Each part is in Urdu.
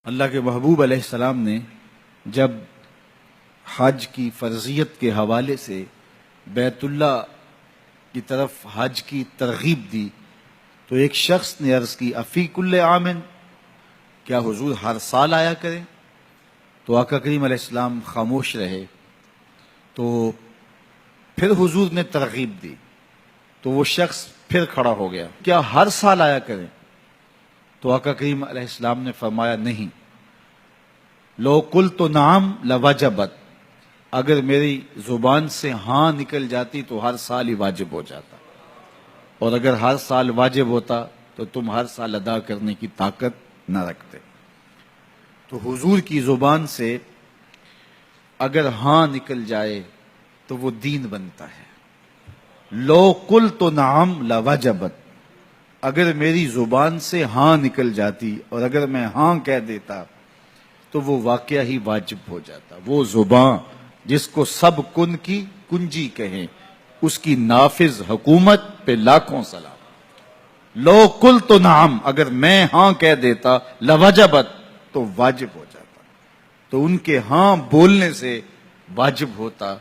اللہ کے محبوب علیہ السلام نے جب حج کی فرضیت کے حوالے سے بیت اللہ کی طرف حج کی ترغیب دی تو ایک شخص نے عرض کی افی کل عامن، کیا حضور ہر سال آیا کریں؟ تو آقا کریم علیہ السلام خاموش رہے۔ تو پھر حضور نے ترغیب دی تو وہ شخص پھر کھڑا ہو گیا، کیا ہر سال آیا کریں؟ تو آقا کریم علیہ السلام نے فرمایا نہیں، لو قلت نعم لوجبت، اگر میری زبان سے ہاں نکل جاتی تو ہر سال ہی واجب ہو جاتا، اور اگر ہر سال واجب ہوتا تو تم ہر سال ادا کرنے کی طاقت نہ رکھتے۔ تو حضور کی زبان سے اگر ہاں نکل جائے تو وہ دین بنتا ہے۔ لو قلت نعم لوجبت، اگر میری زبان سے ہاں نکل جاتی اور اگر میں ہاں کہہ دیتا تو وہ واقعہ ہی واجب ہو جاتا۔ وہ زبان جس کو سب کن کی کنجی کہیں، اس کی نافذ حکومت پہ لاکھوں سلام۔ لو قلت نعم، اگر میں ہاں کہہ دیتا لوجبت تو واجب ہو جاتا۔ تو ان کے ہاں بولنے سے واجب ہوتا،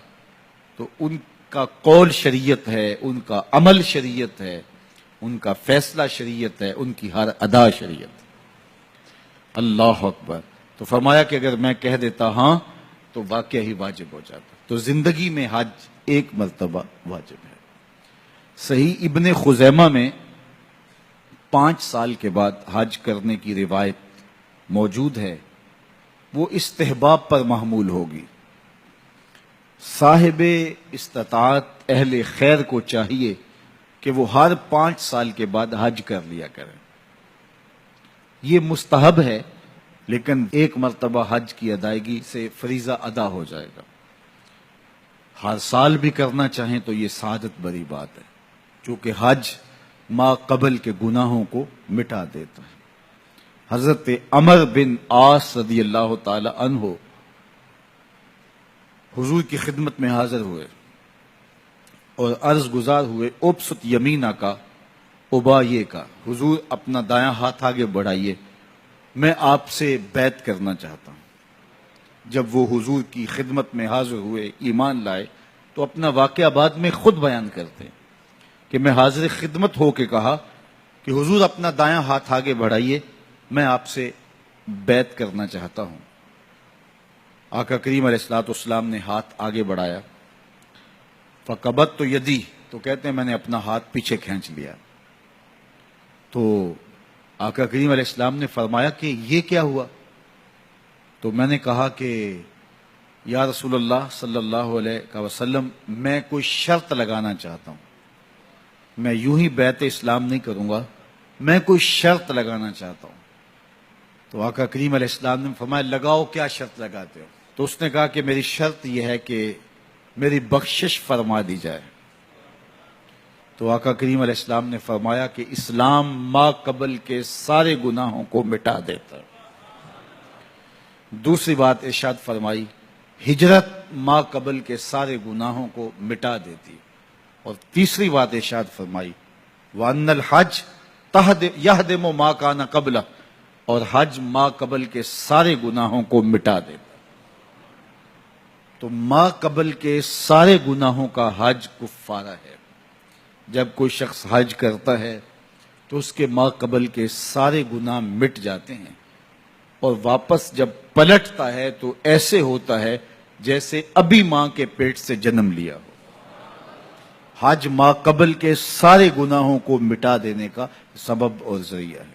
تو ان کا قول شریعت ہے، ان کا عمل شریعت ہے، ان کا فیصلہ شریعت ہے، ان کی ہر ادا شریعت ہے۔ اللہ اکبر۔ تو فرمایا کہ اگر میں کہہ دیتا ہاں تو واقعہ ہی واجب ہو جاتا۔ تو زندگی میں حج ایک مرتبہ واجب ہے۔ صحیح ابن خزیمہ میں 5 سال کے بعد حج کرنے کی روایت موجود ہے، وہ استحباب پر محمول ہوگی۔ صاحب استطاعت اہل خیر کو چاہیے کہ وہ ہر 5 سال کے بعد حج کر لیا کریں۔ یہ مستحب ہے، لیکن ایک مرتبہ حج کی ادائیگی سے فریضہ ادا ہو جائے گا۔ ہر سال بھی کرنا چاہیں تو یہ سعادت بری بات ہے، چونکہ حج ما قبل کے گناہوں کو مٹا دیتا ہے۔ حضرت عمر بن عاص رضی اللہ تعالی عنہ حضور کی خدمت میں حاضر ہوئے اور عرض گزار ہوئے ابسط یمینہ کا ابایے کا، حضور اپنا دایاں ہاتھ آگے بڑھائیے، میں آپ سے بیعت کرنا چاہتا ہوں۔ جب وہ حضور کی خدمت میں حاضر ہوئے، ایمان لائے، تو اپنا واقعہ بعد میں خود بیان کرتے کہ میں حاضر خدمت ہو کے کہا کہ حضور اپنا دایاں ہاتھ آگے بڑھائیے، میں آپ سے بیعت کرنا چاہتا ہوں۔ آقا کریم علیہ الصلوۃ والسلام نے ہاتھ آگے بڑھایا، فقبضت یدی، تو کہتے ہیں میں نے اپنا ہاتھ پیچھے کھینچ لیا۔ تو آقا کریم علیہ السلام نے فرمایا کہ یہ کیا ہوا؟ تو میں نے کہا کہ یا رسول اللہ صلی اللہ علیہ وسلم، میں کوئی شرط لگانا چاہتا ہوں، میں یوں ہی بیعت اسلام نہیں کروں گا، میں کوئی شرط لگانا چاہتا ہوں۔ تو آقا کریم علیہ السلام نے فرمایا لگاؤ، کیا شرط لگاتے ہو؟ تو اس نے کہا کہ میری شرط یہ ہے کہ میری بخشش فرما دی جائے۔ تو آقا کریم علیہ السلام نے فرمایا کہ اسلام ما قبل کے سارے گناہوں کو مٹا دیتا ہے۔ دوسری بات ارشاد فرمائی، ہجرت ما قبل کے سارے گناہوں کو مٹا دیتی۔ اور تیسری بات ارشاد فرمائی، وَأَنَّ الْحَجَّ يَهْدِمُ مَا كَانَ قَبْلَهُ، اور حج ما قبل کے سارے گناہوں کو مٹا دیتا۔ تو ما قبل کے سارے گناہوں کا حج کفارہ ہے۔ جب کوئی شخص حج کرتا ہے تو اس کے ما قبل کے سارے گناہ مٹ جاتے ہیں، اور واپس جب پلٹتا ہے تو ایسے ہوتا ہے جیسے ابھی ماں کے پیٹ سے جنم لیا ہو۔ حج ما قبل کے سارے گناہوں کو مٹا دینے کا سبب اور ذریعہ ہے۔